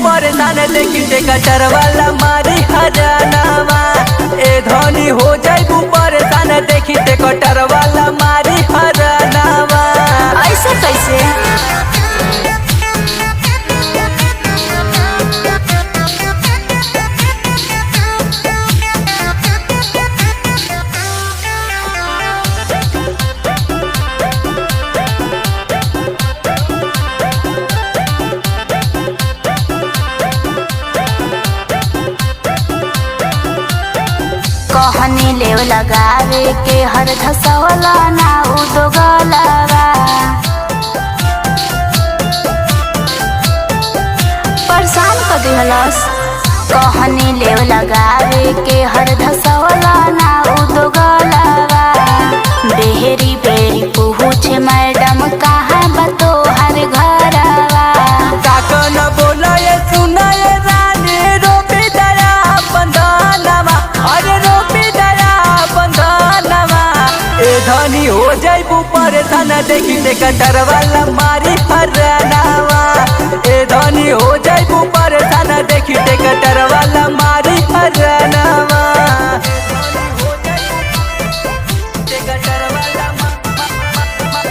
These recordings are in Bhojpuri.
परेशान देखी ट्रैक्टर वाला मारी हरानावा। ए धनी हो जाइबू परेशान देखी ट्रैक्टर वाला मारी हरानावा। ऐसे कैसे? कहनी लेव लगावे के हर धसवला ना उदोगलवा। परेशान कर दिहलस। कहनी लेव लगावे के हर धसवला ना उदोगलवा। बेहरी बेरी पूछे मैडम कहाँ बतो हर घरवा। काका न बोला ये सुना ये रानी रोपी दया बंधनवा। अरे रोपी दया बंधनवा। ए धनी हो जाइबू परेशान देखी ट्रैक्टर वाला मारी हरानावा। ए धनी हो जाइबू परेशान देखी ट्रैक्टर वाला मारी हरानावा। ट्रैक्टर वाला मारी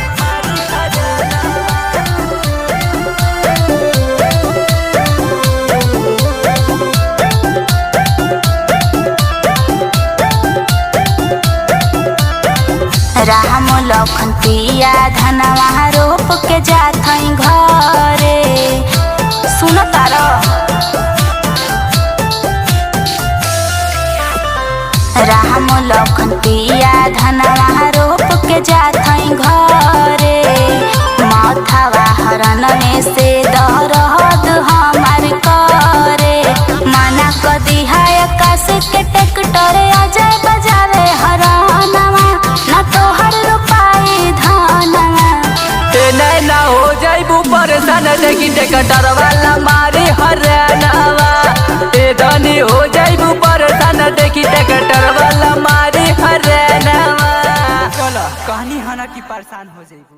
हरानावा। राम लखन पिया धनवा रोप के जात हई घरे। सुन तारा राम लखन पिया धनवा रोप के जात हई घरे। माथावा हरन में से दरद हमार करे। मना कर दिहा आकाश के ट्रैक्टर अजय बजावे हरानवा। ना तोहर रुपाई धनवा। ना हो जाइबू परेशान देखी ट्रैक्टर वाला मारी हरानावा। ए धनी हो जाइबू परेशान देखी ट्रैक्टर वाला मारी हरानावा। चलो कहनी हना की परेशान हो जाइबू।